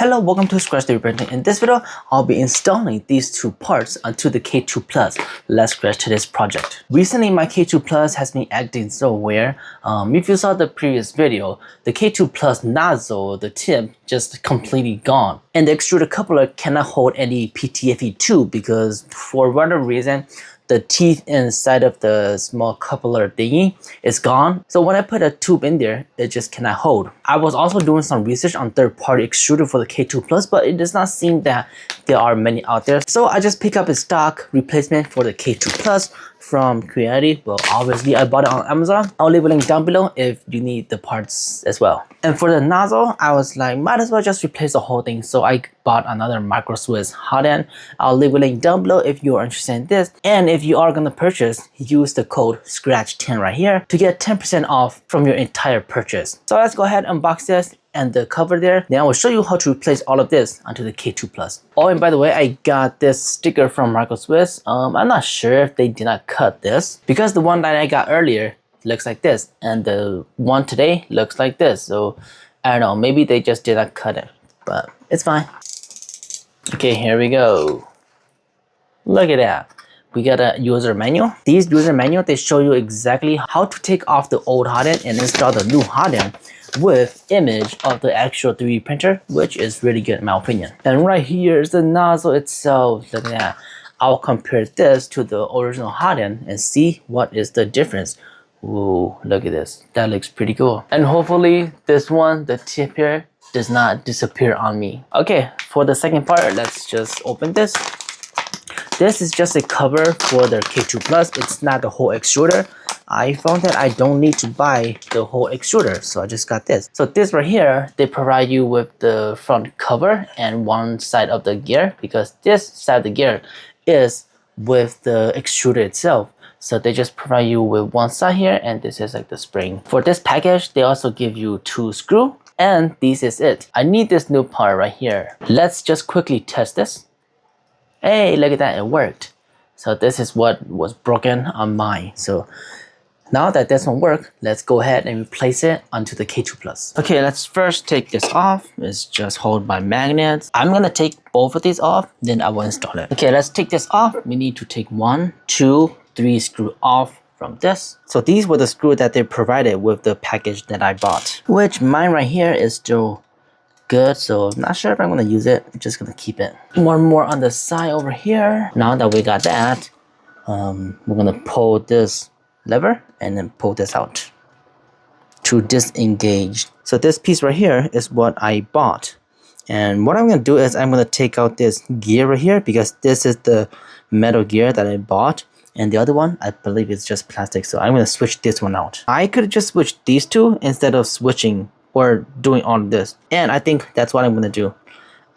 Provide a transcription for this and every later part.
Hello, welcome to Scratch 3D Printing. In this video, I'll be installing these two parts onto the K2 Plus. Let's scratch today's project. Recently, my K2 Plus has been acting so weird. If you saw the previous video, the K2 Plus nozzle, the tip, just completely gone. And the extruder coupler cannot hold any PTFE2 because for whatever reason, the teeth inside of the small coupler thingy is gone. So when I put a tube in there, it just cannot hold. I was also doing some research on third-party extruder for the K2 Plus, but it does not seem that there are many out there. So I just pick up a stock replacement for the K2 Plus from Creality. Well, obviously I bought it on Amazon. I'll leave a link down below if you need the parts as well. And for the nozzle, I was like, might as well just replace the whole thing. So I bought another Microswiss Hotend. I'll leave a link down below if you are interested in this. And if you are gonna purchase, use the code SCRATCH10 right here to get 10% off from your entire purchase. So let's go ahead and unbox this and the cover there. Then I will show you how to replace all of this onto the K2 Plus. Oh, and by the way, I got this sticker from Microswiss. I'm not sure if they did not cut this because the one that I got earlier looks like this and the one today looks like this. So I don't know, maybe they just did not cut it, but it's fine. Okay, here we go. Look at that. We got a user manual. These user manual, they show you exactly how to take off the old Hotend and install the new Hotend with image of the actual 3D printer, which is really good in my opinion. And right here is the nozzle itself. Look at that. I'll compare this to the original Hotend and see what is the difference. Ooh, look at this. That looks pretty cool. And hopefully this one, the tip here, does not disappear on me. Okay, for the second part, let's just open this. This is just a cover for the K2 Plus. It's not the whole extruder. I found that I don't need to buy the whole extruder, so I just got this. So this right here, they provide you with the front cover and one side of the gear because this side of the gear is with the extruder itself. So they just provide you with one side here and this is like the spring. For this package, they also give you 2 screws and this is it. I need this new part right here. Let's just quickly test this. Hey, look at that, it worked. So this is what was broken on mine. So now that this one works, let's go ahead and replace it onto the K2 Plus. Okay, let's first take this off. It's just held by magnets. I'm gonna take both of these off, then I will install it. Okay, let's take this off. We need to take 1, 2, 3 screws off from this. So these were the screws that they provided with the package that I bought, which mine right here is still good, so I'm not sure if I'm gonna use it. I'm just gonna keep it. One more on the side over here. Now that we got that, we're gonna pull this lever and then pull this out to disengage. So this piece right here is what I bought. And what I'm gonna do is I'm gonna take out this gear right here because this is the metal gear that I bought. And the other one, I believe it's just plastic. So I'm gonna switch this one out. I could just switch these two instead of switching or doing all of this. And I think that's what I'm gonna do.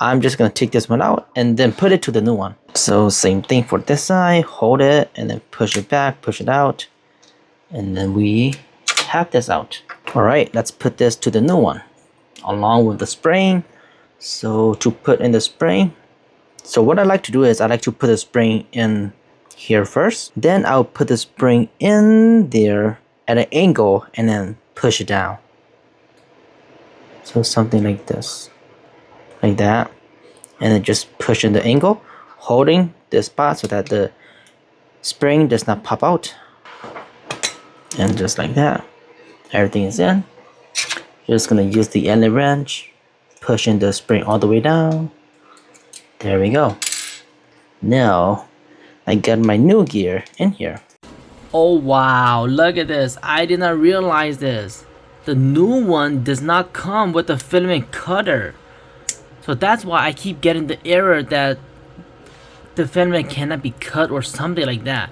I'm just gonna take this one out and then put it to the new one. So same thing for this side, hold it and then push it back, push it out. And then we have this out. All right, let's put this to the new one along with the spring. So to put in the spring, so what I like to do is I like to put the spring in here first. Then I'll put the spring in there at an angle and then push it down. So something like this, like that. And then just push in the angle, holding this spot so that the spring does not pop out. And just like that, everything is in. Just gonna use the Allen wrench, pushing the spring all the way down. There we go. Now, I got my new gear in here. Oh wow, look at this. I did not realize this. The new one does not come with a filament cutter. So that's why I keep getting the error that the filament cannot be cut or something like that.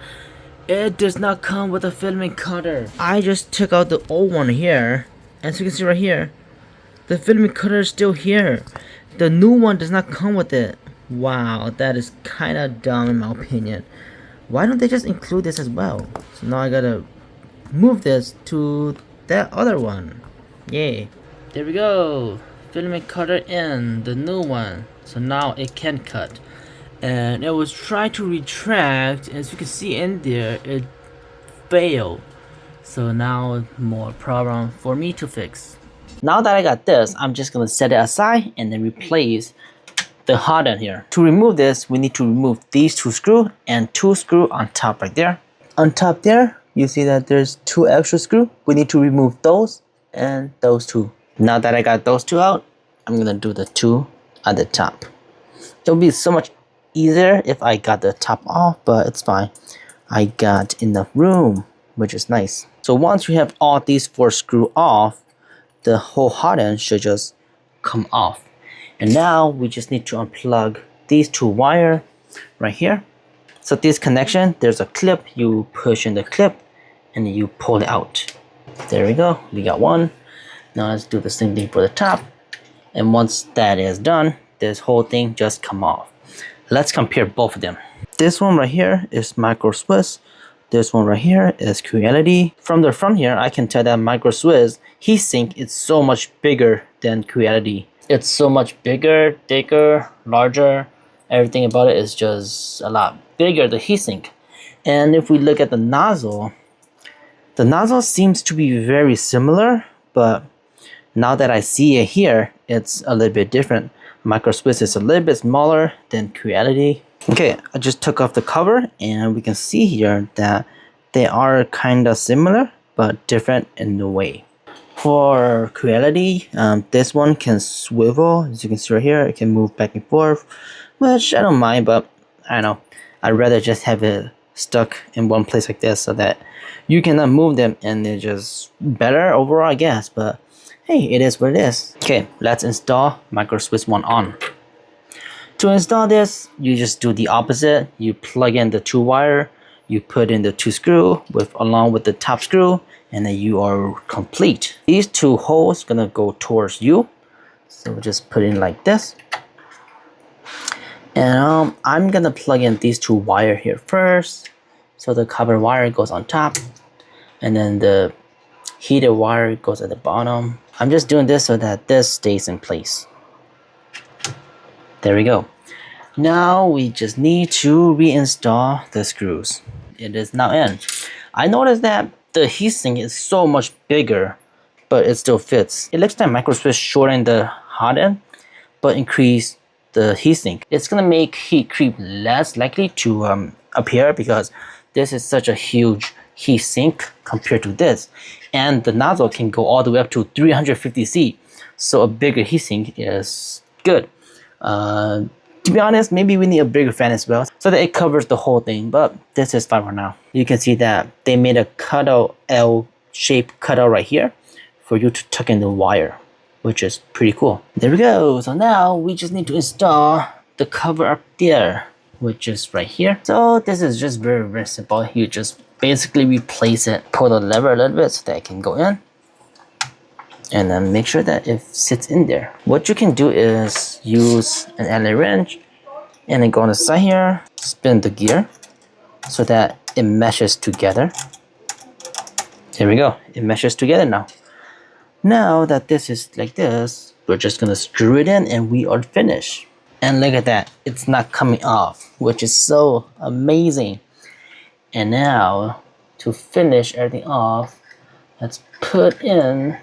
It does not come with a filament cutter. I just took out the old one here. As you can see right here, the filament cutter is still here. The new one does not come with it. Wow, that is kind of dumb in my opinion. Why don't they just include this as well? So now I gotta move this to that other one. Yay. There we go. Filament cutter in the new one. So now it can cut. And it was trying to retract. As you can see in there, it failed. So now more problem for me to fix. Now that I got this, I'm just gonna set it aside and then replace the hot end here. To remove this, we need to remove these 2 screws and 2 screws on top right there. On top there, you see that there's 2 extra screws. We need to remove those and those 2. Now that I got those 2 out, I'm gonna do the 2 at the top. It'll be so much easier if I got the top off, but it's fine. I got enough room, which is nice. So once we have all these 4 screws off, the whole hot end should just come off. And now we just need to unplug these 2 wires right here. So this connection, there's a clip, you push in the clip and you pull it out. There we go, we got one. Now let's do the same thing for the top. And once that is done, this whole thing just come off. Let's compare both of them. This one right here is Microswiss. This one right here is Creality. From the front here, I can tell that Microswiss heatsink is so much bigger than Creality. It's so much bigger, thicker, larger. Everything about it is just a lot bigger, the heatsink. And if we look at the nozzle seems to be very similar, but now that I see it here, it's a little bit different. Microswiss is a little bit smaller than Creality. Okay, I just took off the cover and we can see here that they are kind of similar but different in the way. For Creality, this one can swivel, as you can see right here. It can move back and forth, which I don't mind, but I don't know. I'd rather just have it stuck in one place like this so that you cannot move them and they're just better overall, I guess. But hey, it is what it is. Okay, let's install Microswiss one on. To install this, you just do the opposite. You plug in the 2 wire, you put in the 2 screw along with the top screw, and then you are complete. These 2 holes gonna go towards you. So we'll just put in like this. And I'm gonna plug in these 2 wire here first. So the copper wire goes on top, and then the heater wire goes at the bottom. I'm just doing this so that this stays in place. There we go. Now we just need to reinstall the screws. It is now in. I noticed that the heatsink is so much bigger, but it still fits. It looks like Microswiss shortened the hot end, but increased the heatsink. It's gonna make heat creep less likely to appear because this is such a huge heatsink compared to this. And the nozzle can go all the way up to 350°C. So a bigger heatsink is good. To be honest, maybe we need a bigger fan as well so that it covers the whole thing, but this is fine for now. You can see that they made a cutout, L-shaped cutout right here for you to tuck in the wire, which is pretty cool. There we go. So now we just need to install the cover up there, which is right here. So this is just very, very simple. You just basically replace it, pull the lever a little bit so that it can go in, and then make sure that it sits in there. What you can do is use an Allen wrench and then go on the side here, spin the gear so that it meshes together. There we go, it meshes together now. Now that this is like this, we're just gonna screw it in and we are finished. And look at that, it's not coming off, which is so amazing. And now to finish everything off, let's put in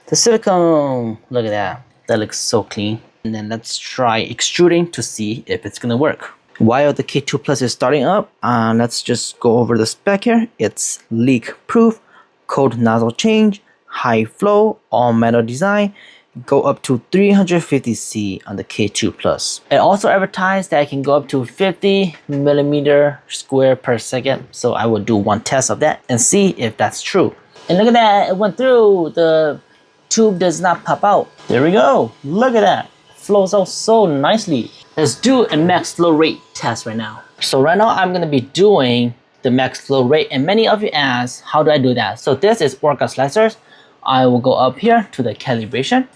the silicone. Look at that, that looks so clean. And then let's try extruding to see if it's gonna work. While the K2 Plus is starting up, let's just go over the spec here. It's leak proof, cold nozzle change, high flow, all metal design, go up to 350°C on the K2 Plus. It also advertised that it can go up to 50 millimeter square per second. So I will do one test of that and see if that's true. And look at that, it went through. The tube does not pop out. There we go, look at that. It flows out so nicely. Let's do a max flow rate test right now. So right now I'm gonna be doing the max flow rate, and many of you ask, how do I do that? So this is Orca slicers. I will go up here to the calibration,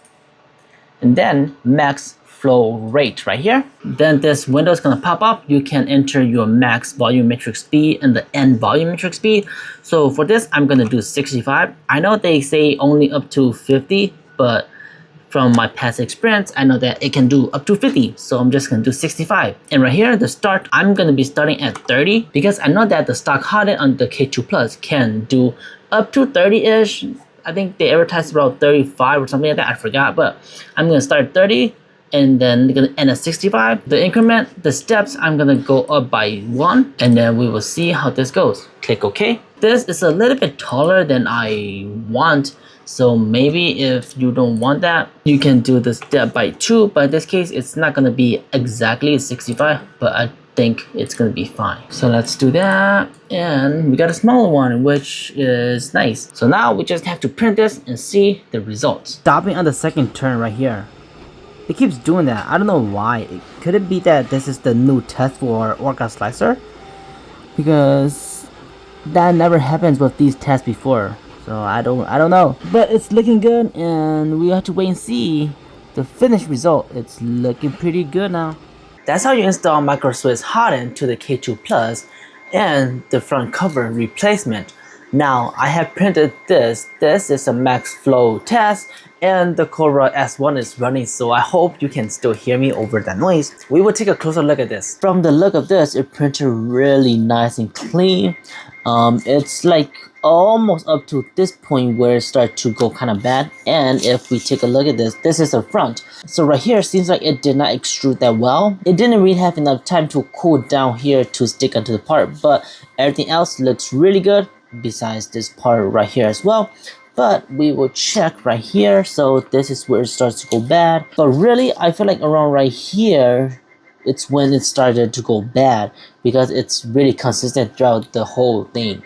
and then max flow rate right here. Then this window is gonna pop up. You can enter your max volumetric speed and the end volumetric speed. So for this, I'm gonna do 65. I know they say only up to 50, but from my past experience, I know that it can do up to 50. So I'm just gonna do 65. And right here, the start, I'm gonna be starting at 30 because I know that the stock hot end on the K2 Plus can do up to 30-ish. I think they advertised about 35 or something like that. I forgot, but I'm gonna start at 30 and then gonna end at 65. The increment, the steps, I'm gonna go up by 1 and then we will see how this goes. Click OK. This is a little bit taller than I want. So maybe if you don't want that, you can do the step by 2. But in this case, it's not gonna be exactly 65, but I think it's gonna be fine. So let's do that. And we got a smaller one, which is nice. So now we just have to print this and see the results. Stopping on the second turn right here. It keeps doing that. I don't know why. Could it be that this is the new test for Orca Slicer? Because that never happens with these tests before. So I don't know. But it's looking good and we have to wait and see the finished result. It's looking pretty good now. That's how you install Microswiss Hotend to the K2 Plus and the front cover replacement. Now I have printed this. This is a max flow test and the Cobra S1 is running, so I hope you can still hear me over that noise. We will take a closer look at this. From the look of this, it printed really nice and clean. It's like almost up to this point where it starts to go kind of bad. And if we take a look at this, this is the front. So right here seems like it did not extrude that well. It didn't really have enough time to cool down here to stick onto the part, but everything else looks really good besides this part right here as well. But we will check right here. So this is where it starts to go bad. But really, I feel like around right here, it's when it started to go bad because it's really consistent throughout the whole thing.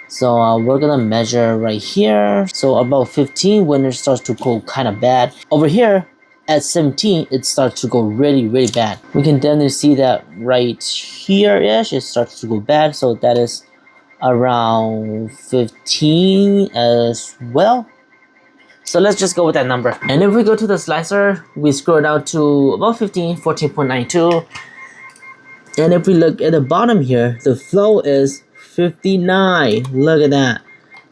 So we're gonna measure right here. So about 15 when it starts to go kind of bad. Over here at 17, it starts to go really bad. We can definitely see that right here-ish, it starts to go bad. So that is around 15 as well. So let's just go with that number. And if we go to the slicer, we scroll down to about 15, 14.92. And if we look at the bottom here, the flow is 59. Look at that.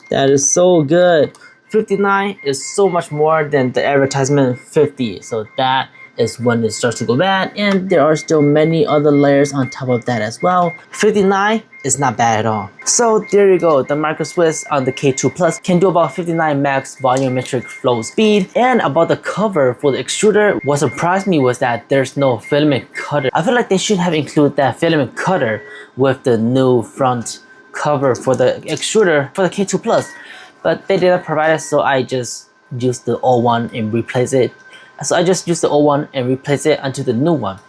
That is so good. 59 is so much more than the advertisement 50. So that is when it starts to go bad. And there are still many other layers on top of that as well. 59 is not bad at all. So there you go. The Microswiss on the K2 Plus can do about 59 max volumetric flow speed. And about the cover for the extruder, what surprised me was that there's no filament cutter. I feel like they should have included that filament cutter with the new front cover for the extruder for the K2 Plus. But they didn't provide it, so I just used the old one and replace it. So I just used the old one and replace it onto the new one.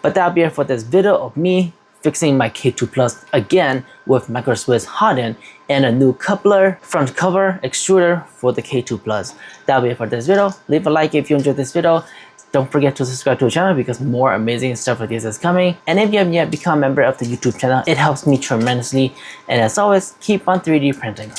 But that'll be it for this video of me fixing my K2 Plus again with Microswiss Hotend and a new coupler, front cover, extruder for the K2 Plus. That'll be it for this video. Leave a like if you enjoyed this video. Don't forget to subscribe to the channel because more amazing stuff like this is coming. And if you haven't yet become a member of the YouTube channel, it helps me tremendously. And as always, keep on 3D printing.